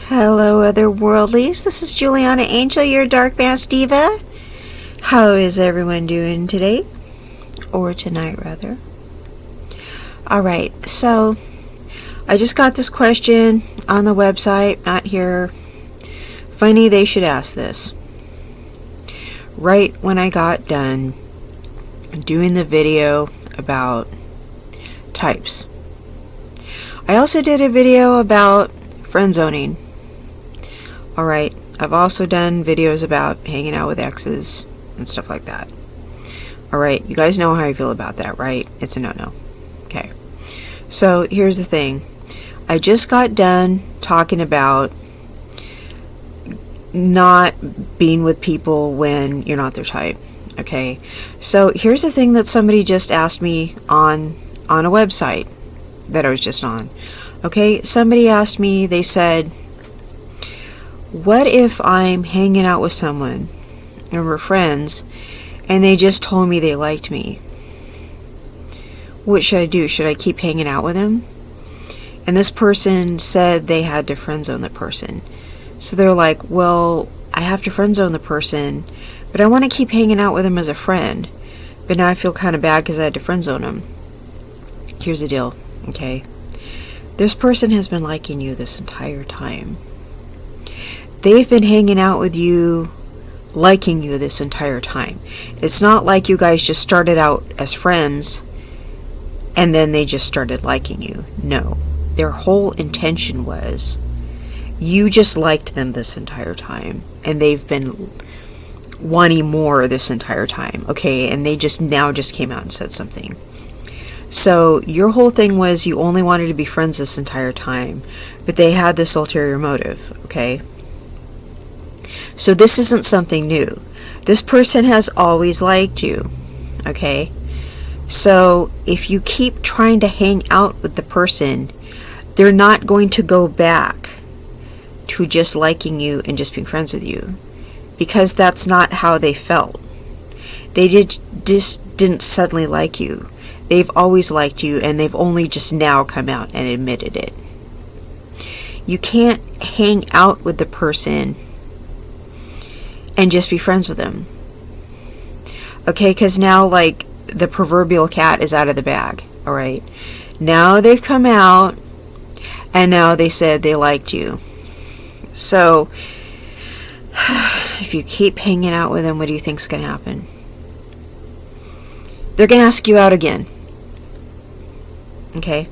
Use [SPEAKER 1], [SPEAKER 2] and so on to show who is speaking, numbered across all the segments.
[SPEAKER 1] Hello, otherworldlies. This is Juliana Angel, your Dark Mass Diva. How is everyone doing today? Or tonight, rather. Alright, so I just got this question on the website, not here. Funny they should ask this. Right when I got done doing the video about types. I also did a video about friendzoning. Alright, I've also done videos about hanging out with exes and stuff like that. Alright, you guys know how I feel about that, right? It's a no-no. Okay. So, here's the thing. I just got done talking about not being with people when you're not their type. Okay? So, here's the thing that somebody just asked me on a website that I was just on. Okay? Somebody asked me, they said, what if I'm hanging out with someone and we're friends and they just told me they liked me? What should I do? Should I keep hanging out with them? And this person said they had to friendzone the person. So they're like, well, I have to friendzone the person, but I want to keep hanging out with them as a friend. But now I feel kind of bad because I had to friendzone them. Here's the deal, okay? This person has been liking you this entire time. They've been hanging out with you, liking you this entire time. It's not like you guys just started out as friends and then they just started liking you. No. Their whole intention was you just liked them this entire time and they've been wanting more this entire time. Okay, and they just came out and said something. So your whole thing was you only wanted to be friends this entire time, but they had this ulterior motive. Okay. So this isn't something new. This person has always liked you, okay? So if you keep trying to hang out with the person, they're not going to go back to just liking you and just being friends with you, because that's not how they felt. They just didn't suddenly like you. They've always liked you, and they've only just now come out and admitted it. You can't hang out with the person and just be friends with them. Okay, because now, like, the proverbial cat is out of the bag, alright? Now they've come out, and now they said they liked you. So, if you keep hanging out with them, what do you think's going to happen? They're going to ask you out again. Okay?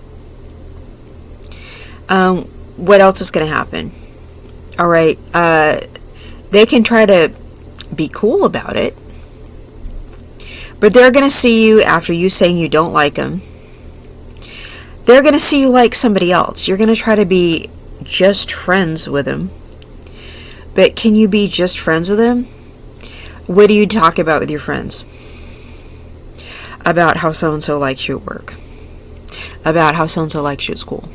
[SPEAKER 1] What else is going to happen? Alright, they can try to be cool about it, but they're going to see you after you saying you don't like them. They're going to see you like somebody else. You're going to try to be just friends with them. But can you be just friends with them? What do you talk about with your friends? About how so-and-so likes you at work. About how so-and-so likes you at school.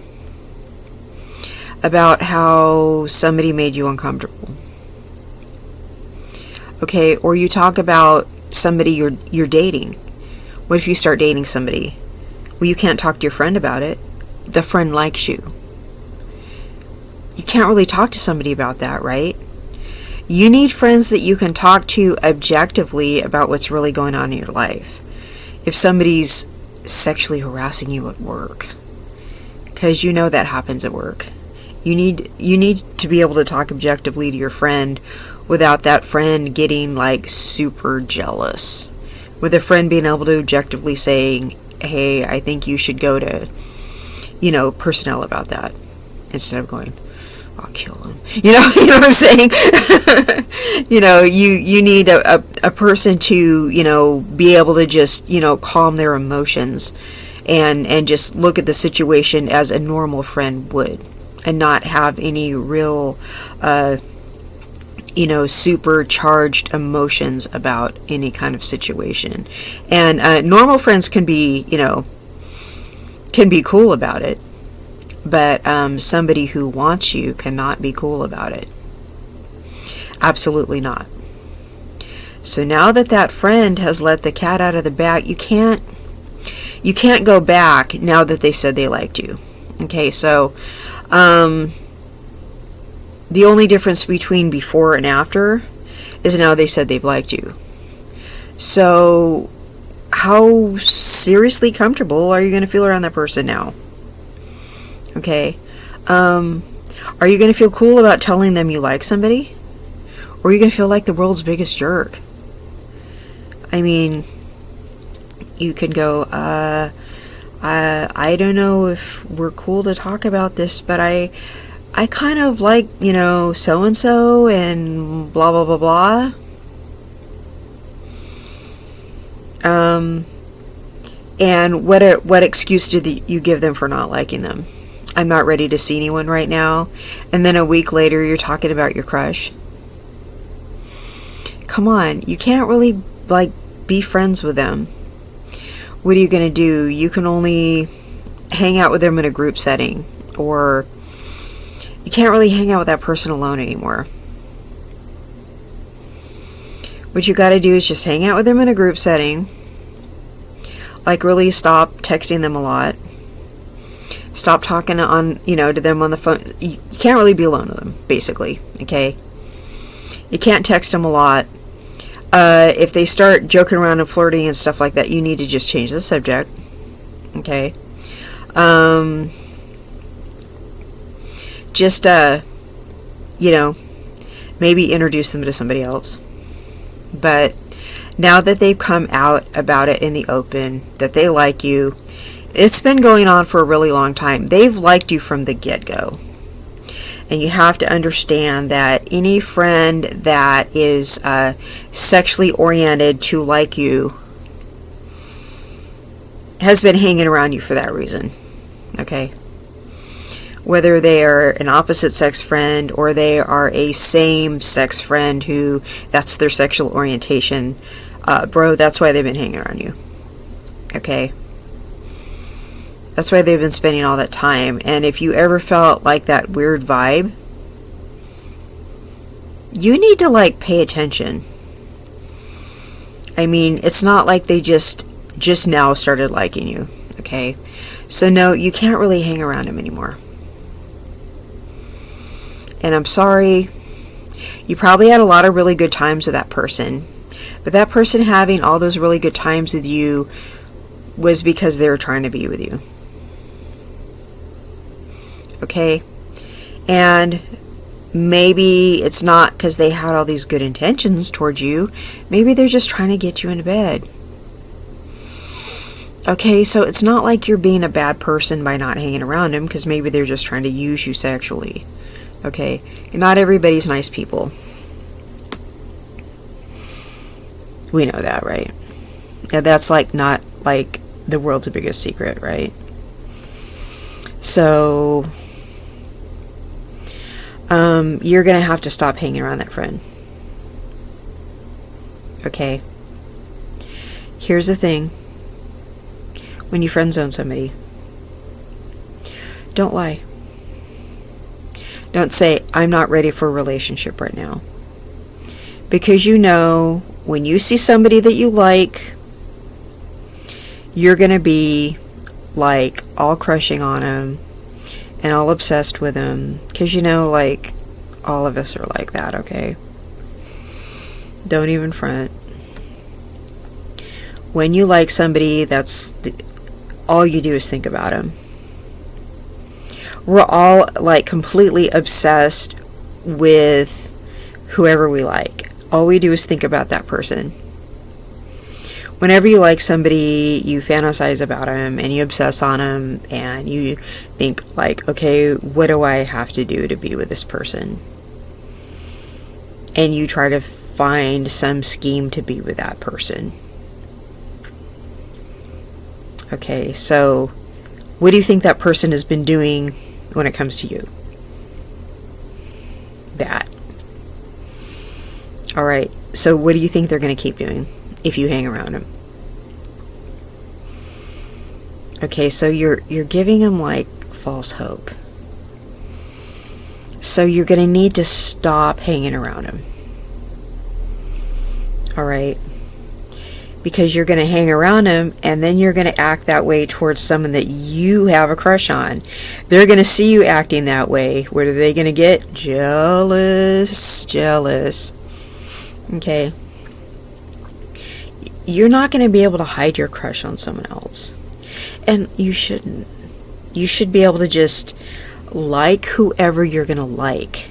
[SPEAKER 1] About how somebody made you uncomfortable. Okay, or you talk about somebody you're dating. What if you start dating somebody? Well, you can't talk to your friend about it. The friend likes you. You can't really talk to somebody about that, right? You need friends that you can talk to objectively about what's really going on in your life. If somebody's sexually harassing you at work, because you know that happens at work. You need to be able to talk objectively to your friend without that friend getting like super jealous. With a friend being able to objectively saying, hey, I think you should go to, personnel about that. Instead of going, I'll kill him. You know what I'm saying? You need a person to, be able to just, calm their emotions and just look at the situation as a normal friend would. And not have any real, supercharged emotions about any kind of situation. And normal friends can be cool about it. But somebody who wants you cannot be cool about it. Absolutely not. So now that friend has let the cat out of the bag, you can't go back now that they said they liked you. Okay, so The only difference between before and after is now they said they've liked you. So how seriously comfortable are you going to feel around that person now? Okay. Are you going to feel cool about telling them you like somebody? Or are you going to feel like the world's biggest jerk? I mean, you could go, I don't know if we're cool to talk about this, but I kind of like, so-and-so and blah, blah, blah, blah. And what excuse did you give them for not liking them? I'm not ready to see anyone right now. And then a week later, you're talking about your crush. Come on, you can't really, be friends with them. What are you going to do? You can only hang out with them in a group setting, or you can't really hang out with that person alone anymore. What you got to do is just hang out with them in a group setting. Really stop texting them a lot. Stop talking to them on the phone. You can't really be alone with them, basically, okay? You can't text them a lot. If they start joking around and flirting and stuff like that, you need to just change the subject, okay? Just, maybe introduce them to somebody else. But now that they've come out about it in the open, that they like you, it's been going on for a really long time. They've liked you from the get-go. And you have to understand that any friend that is sexually oriented to like you has been hanging around you for that reason. Okay? Whether they are an opposite sex friend or they are a same sex friend who that's their sexual orientation, bro, that's why they've been hanging around you. Okay? That's why they've been spending all that time. And if you ever felt like that weird vibe, you need to pay attention. I mean, it's not like they just now started liking you. Okay? So no, you can't really hang around them anymore. And I'm sorry, you probably had a lot of really good times with that person. But that person having all those really good times with you was because they were trying to be with you. Okay? And maybe it's not because they had all these good intentions towards you. Maybe they're just trying to get you into bed. Okay, so it's not like you're being a bad person by not hanging around them, because maybe they're just trying to use you sexually. Okay? Not everybody's nice people. We know that, right? Yeah, that's not the world's biggest secret, right? So you're going to have to stop hanging around that friend. Okay? Here's the thing. When you friend zone somebody, don't lie. Don't say, I'm not ready for a relationship right now. Because when you see somebody that you like, you're going to be all crushing on them and all obsessed with them. Because all of us are like that, okay? Don't even front. When you like somebody, all you do is think about them. We're all completely obsessed with whoever we like. All we do is think about that person. Whenever you like somebody, you fantasize about them and you obsess on them and you think okay, what do I have to do to be with this person? And you try to find some scheme to be with that person. Okay, so what do you think that person has been doing when it comes to you? That. Alright, so what do you think they're going to keep doing if you hang around them? Okay, so you're giving them false hope. So you're going to need to stop hanging around them. Alright? because you're going to hang around them, and then you're going to act that way towards someone that you have a crush on. They're going to see you acting that way. What are they going to get? Jealous. Okay. You're not going to be able to hide your crush on someone else. And you shouldn't. You should be able to just like whoever you're going to like.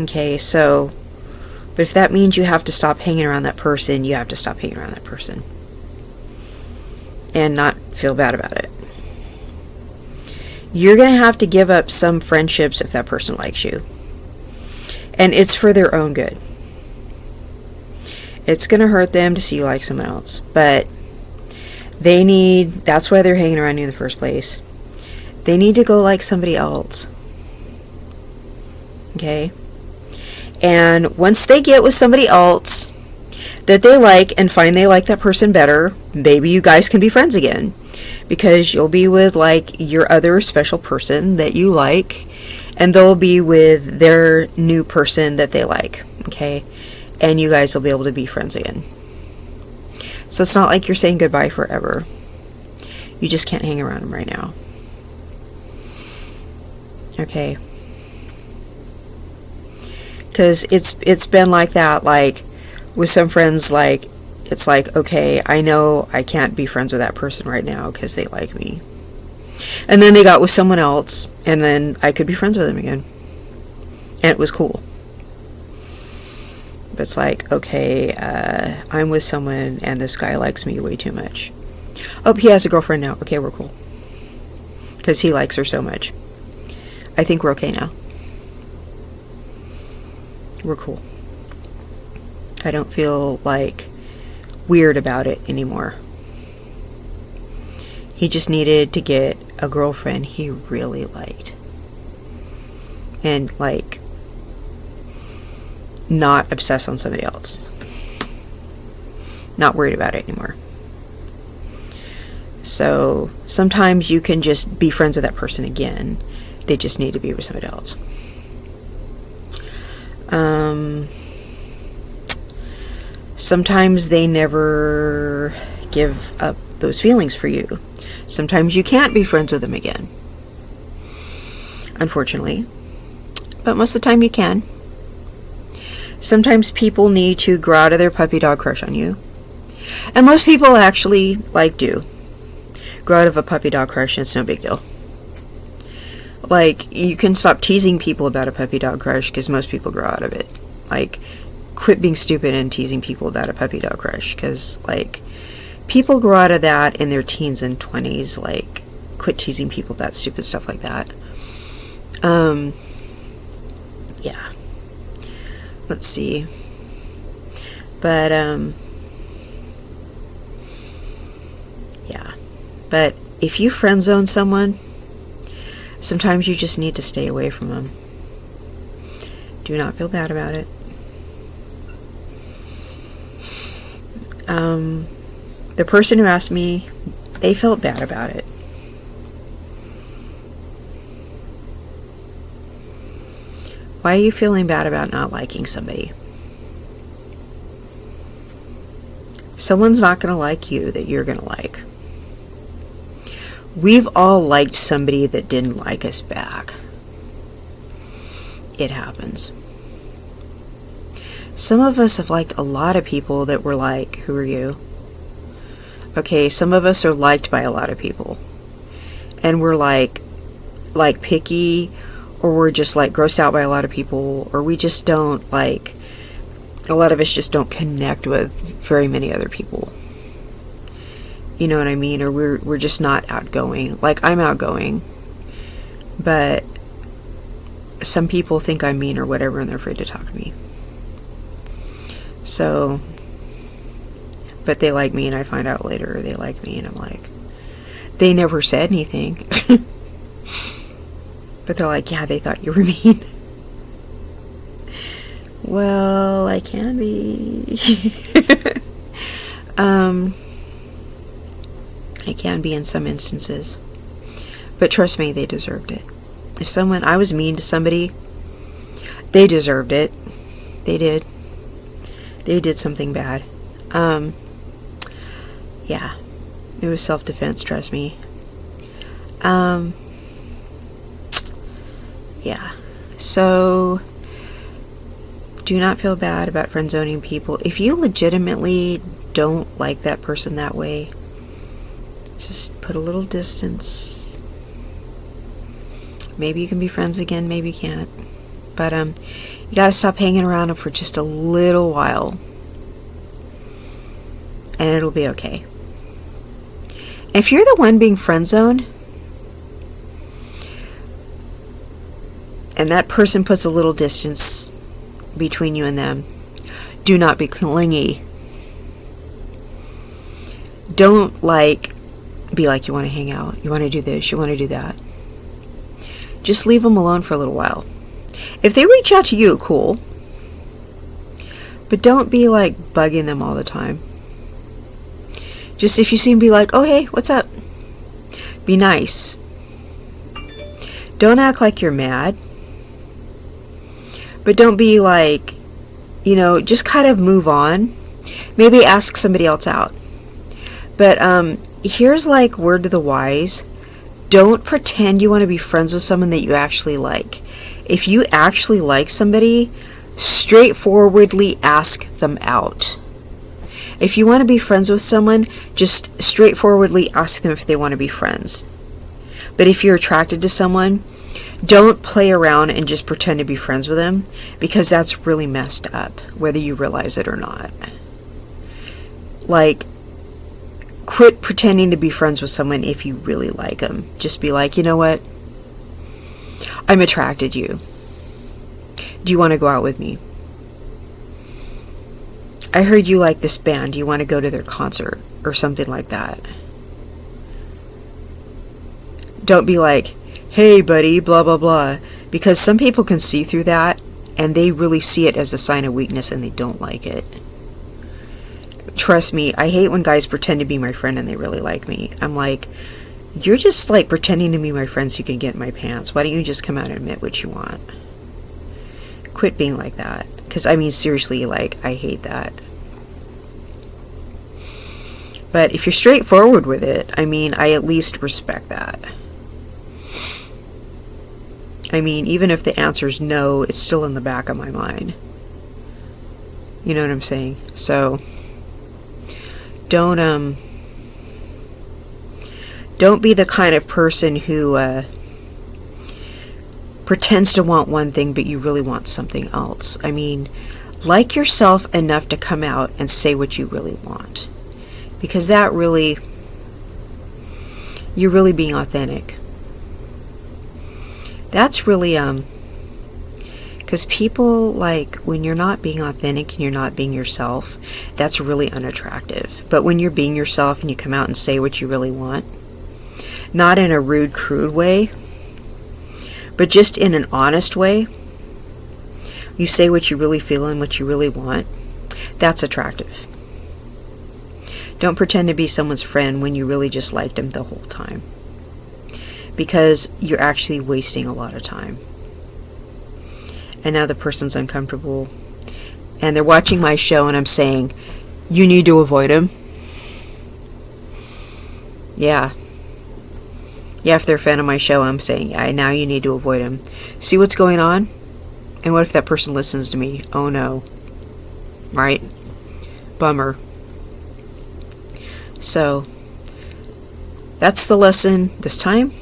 [SPEAKER 1] Okay, so, but if that means you have to stop hanging around that person, you have to stop hanging around that person. And not feel bad about it. You're going to have to give up some friendships if that person likes you. And it's for their own good. It's going to hurt them to see you like someone else. But that's why they're hanging around you in the first place. They need to go like somebody else. Okay? And once they get with somebody else that they like and find they like that person better, maybe you guys can be friends again. Because you'll be with like your other special person that you like, and they'll be with their new person that they like. Okay? And you guys will be able to be friends again. So it's not like you're saying goodbye forever. You just can't hang around them right now. Okay? Because it's been like that, like, with some friends, like, it's like, okay, I know I can't be friends with that person right now because they like me. And then they got with someone else, and then I could be friends with them again. And it was cool. But it's like, okay, I'm with someone, and this guy likes me way too much. Oh, he has a girlfriend now. Okay, we're cool. Because he likes her so much. I think we're okay now. We're cool. I don't feel like weird about it anymore. He just needed to get a girlfriend he really liked. And like, not obsess on somebody else. Not worried about it anymore. So sometimes you can just be friends with that person again. They just need to be with somebody else. Sometimes they never give up those feelings for you. Sometimes you can't be friends with them again. Unfortunately. But most of the time you can. Sometimes people need to grow out of their puppy dog crush on you. And most people actually, like, do. Grow out of a puppy dog crush, and it's no big deal. Like, you can stop teasing people about a puppy dog crush because most people grow out of it. Like, quit being stupid and teasing people about a puppy dog crush because, like, people grow out of that in their teens and 20s. Like, quit teasing people about stupid stuff like that. Yeah. Let's see. But, yeah. But if you friend zone someone, sometimes you just need to stay away from them. Do not feel bad about it. The person who asked me, they felt bad about it. Why are you feeling bad about not liking somebody? Someone's not going to like you that you're going to like. We've all liked somebody that didn't like us back. It happens. Some of us have liked a lot of people that were like, who are you? Okay, some of us are liked by a lot of people. And we're like picky, or we're just like grossed out by a lot of people, or we just don't like, a lot of us just don't connect with very many other people. You know what I mean? Or we're just not outgoing. Like, I'm outgoing, but some people think I'm mean or whatever, and they're afraid to talk to me. So, but they like me, and I find out later they like me, and I'm like, they never said anything. But they're like, yeah, they thought you were mean. Well, I can be. I can be in some instances. But trust me, they deserved it. If I was mean to somebody, they deserved it. They did. They did something bad. Yeah, it was self-defense, trust me. Yeah, so do not feel bad about friend zoning people. If you legitimately don't like that person that way, just put a little distance. Maybe you can be friends again, maybe you can't. But you gotta stop hanging around them for just a little while, and it'll be okay. If you're the one being friend zoned, and that person puts a little distance between you and them, do not be clingy. Don't be like you want to hang out, you want to do this, you want to do that. Just leave them alone for a little while. If they reach out to you, cool. But don't be bugging them all the time. Just if you see them, be like, oh hey, what's up? Be nice. Don't act like you're mad. But don't be just kind of move on. Maybe ask somebody else out. But here's word to the wise. Don't pretend you want to be friends with someone that you actually like. If you actually like somebody, straightforwardly ask them out. If you want to be friends with someone, just straightforwardly ask them if they want to be friends. But if you're attracted to someone, don't play around and just pretend to be friends with them, because that's really messed up, whether you realize it or not. Quit pretending to be friends with someone if you really like them. Just be like, you know what? I'm attracted to you. Do you want to go out with me? I heard you like this band. Do you want to go to their concert? Or something like that. Don't be like, hey buddy, blah blah blah. Because some people can see through that, and they really see it as a sign of weakness, and they don't like it. Trust me, I hate when guys pretend to be my friend and they really like me. I'm like, you're just pretending to be my friend so you can get in my pants. Why don't you just come out and admit what you want? Quit being like that. Because, seriously, I hate that. But if you're straightforward with it, I at least respect that. Even if the answer is no, it's still in the back of my mind. You know what I'm saying? So don't be the kind of person who pretends to want one thing but you really want something else. Like yourself enough to come out and say what you really want, because that really, you're really being authentic. That's really because people, when you're not being authentic and you're not being yourself, that's really unattractive. But when you're being yourself and you come out and say what you really want, not in a rude, crude way, but just in an honest way, you say what you really feel and what you really want, that's attractive. Don't pretend to be someone's friend when you really just liked them the whole time, because you're actually wasting a lot of time. And now the person's uncomfortable, and they're watching my show, and I'm saying, you need to avoid him. Yeah, if they're a fan of my show, I'm saying, yeah, now you need to avoid him. See what's going on? And what if that person listens to me? Oh no. Right? Bummer. So, that's the lesson this time.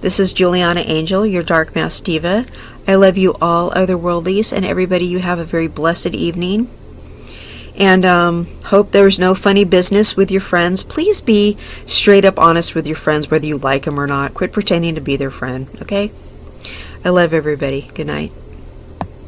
[SPEAKER 1] This is Juliana Angel, your Dark Mask Diva. I love you all, otherworldlies, and everybody, you have a very blessed evening. And hope there's no funny business with your friends. Please be straight up honest with your friends, whether you like them or not. Quit pretending to be their friend, okay? I love everybody. Good night.